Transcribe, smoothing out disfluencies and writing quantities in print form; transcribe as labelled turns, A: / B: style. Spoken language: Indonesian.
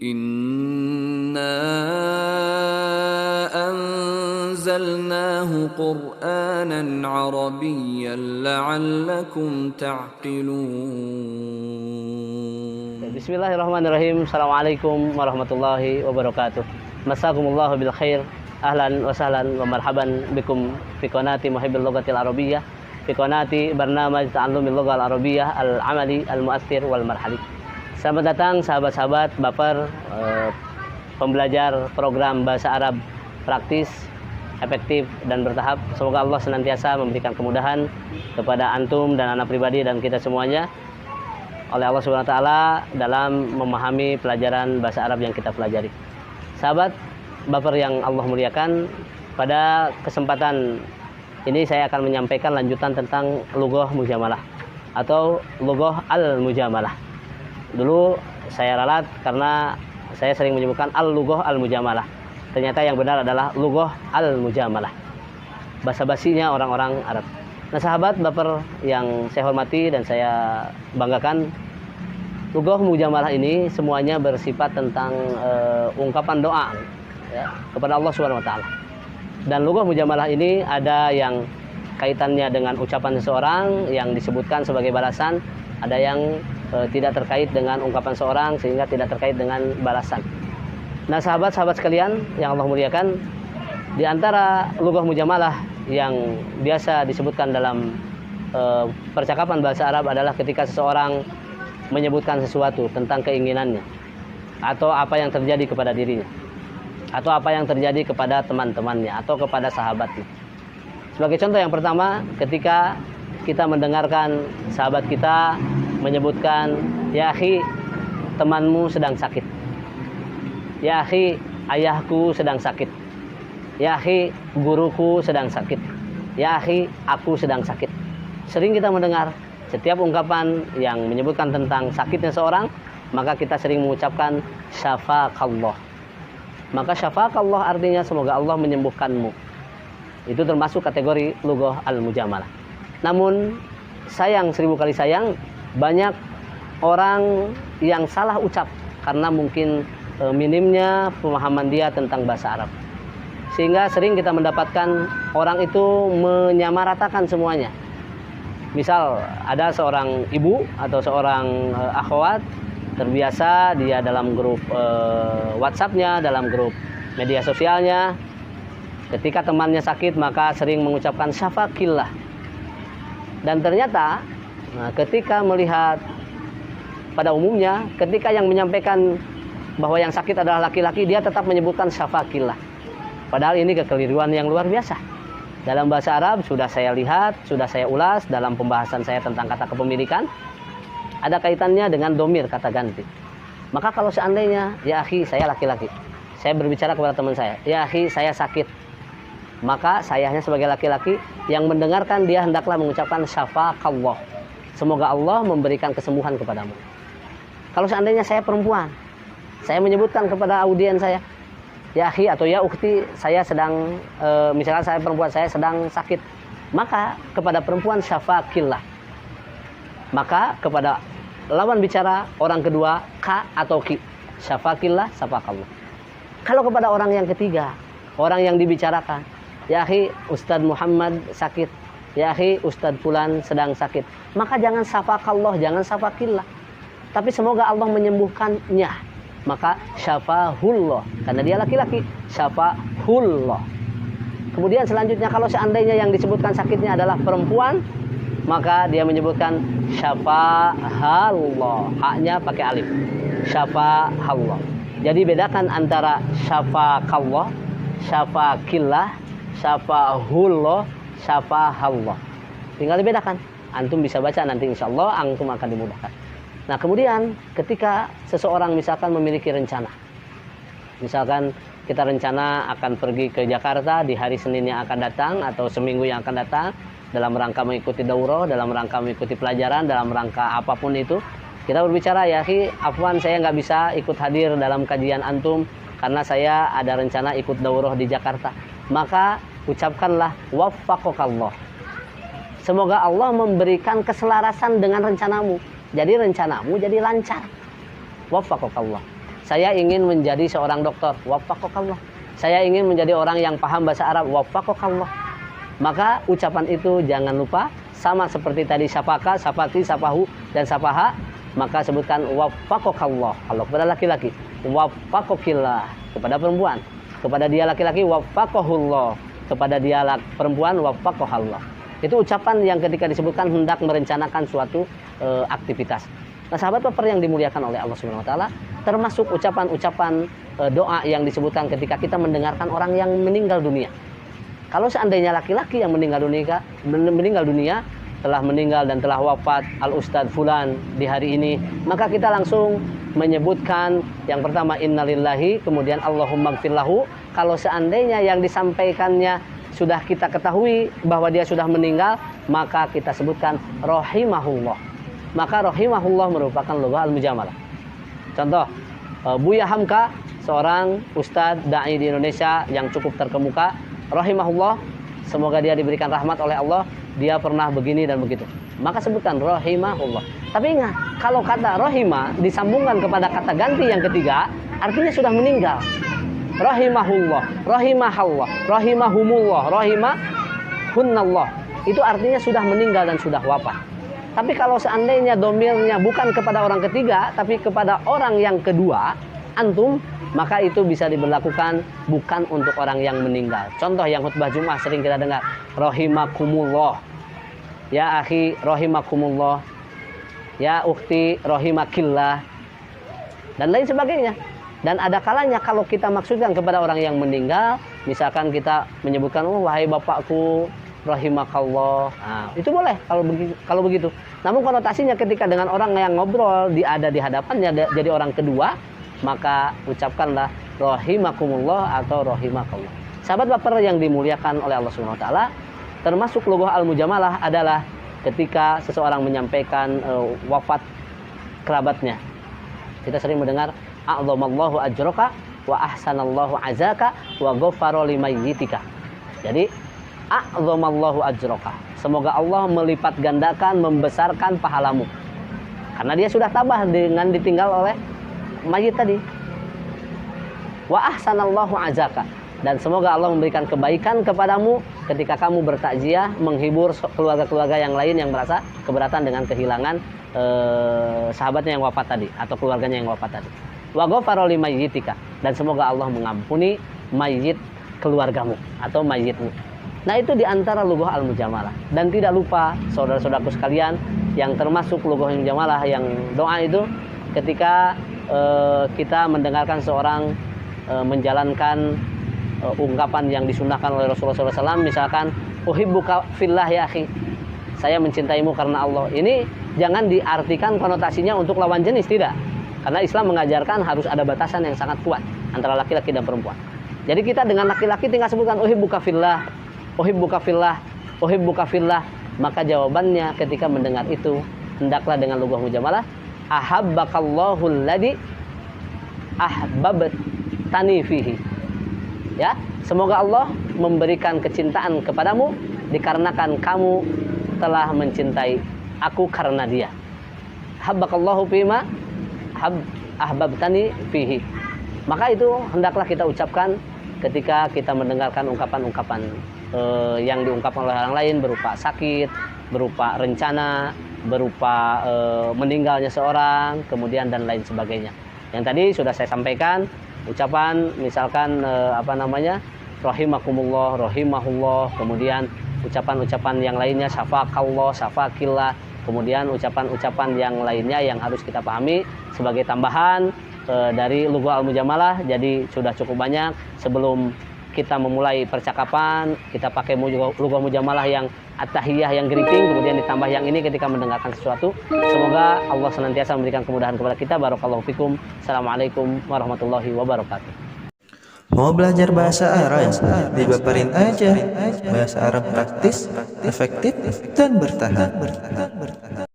A: Inna anzalnahu Qur'anan Arabiyyan la'allakum ta'qilun.
B: Bismillahirrahmanirrahim. Assalamualaikum warahmatullahi wabarakatuh. Masakumullahu bil khair. Ahlan wa sahlan wa marhaban bikum fi qanati Muhibbil Lughatil Arabiyyah, fi qanati barnamij Ta'allumil Lughal Arabiyyah al-amali al-mu'assir wal marhali. Selamat datang sahabat-sahabat baper pembelajar program bahasa Arab praktis, efektif dan bertahap. Semoga Allah senantiasa memberikan kemudahan kepada antum dan anak pribadi dan kita semuanya oleh Allah Subhanahu wa taala dalam memahami pelajaran bahasa Arab yang kita pelajari. Sahabat baper yang Allah muliakan, pada kesempatan ini saya akan menyampaikan lanjutan tentang lughah mujamalah atau lughah al-mujamalah. Dulu saya ralat karena saya sering menyebutkan al-lughah al-mujamalah. Ternyata yang benar adalah lughah al-mujamalah. Basa-basinya orang-orang Arab. Nah, sahabat baper yang saya hormati dan saya banggakan, lughah mujamalah ini semuanya bersifat tentang ungkapan doa ya, kepada Allah Subhanahu wa taala. Dan lughah mujamalah ini ada yang kaitannya dengan ucapan seseorang yang disebutkan sebagai balasan, ada yang tidak terkait dengan ungkapan seorang sehingga tidak terkait dengan balasan. Nah, sahabat-sahabat sekalian yang Allah muliakan, di antara lughah mujamalah yang biasa disebutkan dalam percakapan bahasa Arab adalah ketika seseorang menyebutkan sesuatu tentang keinginannya atau apa yang terjadi kepada dirinya atau apa yang terjadi kepada teman-temannya atau kepada sahabatnya. Sebagai contoh yang pertama, ketika kita mendengarkan sahabat kita menyebutkan, ya akhi, temanmu sedang sakit. Ya akhi, ayahku sedang sakit. Ya akhi, guruku sedang sakit. Ya akhi, aku sedang sakit. Sering kita mendengar setiap ungkapan yang menyebutkan tentang sakitnya seorang, maka kita sering mengucapkan syafaqallah. Maka syafaqallah artinya semoga Allah menyembuhkanmu. Itu termasuk kategori lughah al-mujamalah. Namun sayang, seribu kali sayang, banyak orang yang salah ucap karena mungkin minimnya pemahaman dia tentang bahasa Arab. Sehingga sering kita mendapatkan orang itu menyamaratakan semuanya. Misal ada seorang ibu atau seorang akhwat terbiasa dia dalam grup WhatsApp-nya, dalam grup media sosialnya, ketika temannya sakit maka sering mengucapkan syafaqillah. Dan ternyata ketika melihat pada umumnya, ketika yang menyampaikan bahwa yang sakit adalah laki-laki, dia tetap menyebutkan syafaqillah. Padahal ini kekeliruan yang luar biasa. Dalam bahasa Arab sudah saya lihat, sudah saya ulas dalam pembahasan saya tentang kata kepemilikan, ada kaitannya dengan domir, kata ganti. Maka kalau seandainya, ya akhi, saya laki-laki, saya berbicara kepada teman saya, ya akhi, saya sakit, maka sayahnya sebagai laki-laki yang mendengarkan, dia hendaklah mengucapkan syafaqallah, semoga Allah memberikan kesembuhan kepadamu. Kalau seandainya saya perempuan, saya menyebutkan kepada audiens saya, ya akhi atau ya ukhti, saya sedang misalkan saya perempuan, saya sedang sakit, maka kepada perempuan syafaqillah. Maka kepada lawan bicara orang kedua, ka atau ki, syafaqillah, syafaqallah. Kalau kepada orang yang ketiga, orang yang dibicarakan, ya akhi, Ustadz Muhammad sakit, ya akhi, Ustadz Fulan sedang sakit, maka jangan syafaqallah, jangan syafaqillah, tapi semoga Allah menyembuhkannya. Maka syafahullah, karena dia laki-laki, syafahullah. Kemudian selanjutnya, kalau seandainya yang disebutkan sakitnya adalah perempuan, maka dia menyebutkan syafahallah, haknya pakai alif, syafahallah. Jadi bedakan antara syafaqallah, syafaqillah, syafahullah, syafahallah. Tinggal dibedakan. Antum bisa baca nanti, insyaallah antum akan dimudahkan. Nah, kemudian ketika seseorang misalkan memiliki rencana, misalkan kita rencana akan pergi ke Jakarta di hari Senin yang akan datang atau seminggu yang akan datang, dalam rangka mengikuti daurah, dalam rangka mengikuti pelajaran, dalam rangka apapun itu, kita berbicara, ya akhi, afwan saya nggak bisa ikut hadir dalam kajian antum karena saya ada rencana ikut daurah di Jakarta. Maka ucapkanlah waffaqakallah, semoga Allah memberikan keselarasan dengan rencanamu, jadi rencanamu jadi lancar. Waffaqakallah. saya ingin menjadi seorang dokter, waffaqakallah. Saya ingin menjadi orang yang paham bahasa Arab, waffaqakallah. Maka ucapan itu jangan lupa sama seperti tadi sapaka, sapati, sapahu dan sapaha, maka sebutkan waffaqakallah kalau kepada laki-laki, waffaqakillah kepada perempuan, kepada dia laki-laki waffaqahullah, kepada dia perempuan waffaqahallah. Itu ucapan yang ketika disebutkan hendak merencanakan suatu aktivitas. Nah, sahabat baper yang dimuliakan oleh Allah Subhanahu wa taala, termasuk ucapan-ucapan doa yang disebutkan ketika kita mendengarkan orang yang meninggal dunia. Kalau seandainya laki-laki yang meninggal dunia, telah meninggal dan telah wafat al-ustadz fulan di hari ini, maka kita langsung menyebutkan yang pertama innalillahi, kemudian Allahumma gfirlahu. Kalau seandainya yang disampaikannya sudah kita ketahui bahwa dia sudah meninggal, maka kita sebutkan rahimahullah. Maka rahimahullah merupakan lugah al-mujamalah. Contoh, Buya Hamka, seorang ustadz da'i di Indonesia yang cukup terkemuka, rahimahullah, semoga dia diberikan rahmat oleh Allah, dia pernah begini dan begitu. Maka sebutkan rahimahullah. Tapi ingat, kalau kata rahimah disambungkan kepada kata ganti yang ketiga, artinya sudah meninggal. Rahimahullah, rahimahallah, rahimahumullah, rahimahunnallah. Itu artinya sudah meninggal dan sudah wafat. Tapi kalau seandainya domirnya bukan kepada orang ketiga, tapi kepada orang yang kedua, antum, maka itu bisa diberlakukan bukan untuk orang yang meninggal. Contoh yang khutbah Jumat sering kita dengar, rahimakumullah, ya akhi rahimakumullah, ya ukhti rahimakillah, dan lain sebagainya. Dan ada kalanya kalau kita maksudkan kepada orang yang meninggal, misalkan kita menyebutkan, oh wahai bapakku rahimakallah, nah, itu boleh kalau begitu. Namun konotasinya ketika dengan orang yang ngobrol ada di hadapannya jadi orang kedua, maka ucapkanlah rahimakumullah atau rahimakallah. Sahabat baper yang dimuliakan oleh Allah Subhanahu wa taala, termasuk lugah al-mujamalah adalah ketika seseorang menyampaikan wafat kerabatnya. Kita sering mendengar a'dhamallahu ajraka wa ahsanallahu azaka wa ghafara limayyitika. Jadi a'dhamallahu ajraka, semoga Allah melipat gandakan, membesarkan pahalamu. Karena dia sudah tabah dengan ditinggal oleh mayit tadi. Wa ahsanallahu azaka, dan semoga Allah memberikan kebaikan kepadamu ketika kamu bertakziah, menghibur keluarga-keluarga yang lain yang merasa keberatan dengan kehilangan sahabatnya yang wafat tadi atau keluarganya yang wafat tadi. Wa ghafara limayyitika, dan semoga Allah mengampuni mayit keluargamu atau mayitmu. Nah, itu diantara lugah al-mujamalah. Dan tidak lupa saudara-saudaraku sekalian, yang termasuk lugah al-mujamalah yang doa itu ketika kita mendengarkan seorang menjalankan ungkapan yang disunahkan oleh Rasulullah SAW, misalkan uhibbuka fillah ya akhi, saya mencintaimu karena Allah. Ini jangan diartikan konotasinya untuk lawan jenis, tidak. Karena Islam mengajarkan harus ada batasan yang sangat kuat antara laki-laki dan perempuan. Jadi kita dengan laki-laki tinggal sebutkan uhibbuka fillah, uhibbuka fillah, uhibbuka fillah, maka jawabannya ketika mendengar itu hendaklah dengan lugah mujamalah, ahabbakallahu alladhi ahbabtani fihi. Ya, semoga Allah memberikan kecintaan kepadamu dikarenakan kamu telah mencintai aku karena dia. Habbakallahu fima ahbabtani fihi. Maka itu hendaklah kita ucapkan ketika kita mendengarkan ungkapan-ungkapan yang diungkapkan oleh orang lain berupa sakit, berupa rencana, berupa meninggalnya seorang, kemudian dan lain sebagainya. Yang tadi sudah saya sampaikan, ucapan misalkan rahimakumullah, rahimahullah, kemudian ucapan-ucapan yang lainnya syafakallah, syafakillah, kemudian ucapan-ucapan yang lainnya yang harus kita pahami sebagai tambahan dari lugah al-mujamalah. Jadi sudah cukup banyak. Sebelum kita memulai percakapan, kita pakai lugah mujamalah yang at-tahiyah, yang greeting, kemudian ditambah yang ini ketika mendengarkan sesuatu. Semoga Allah senantiasa memberikan kemudahan kepada kita. Barakallahu fikum. Assalamualaikum warahmatullahi wabarakatuh.
C: Mau belajar bahasa Arab? Dibaperin aja. Bahasa Arab praktis, efektif, dan bertahan.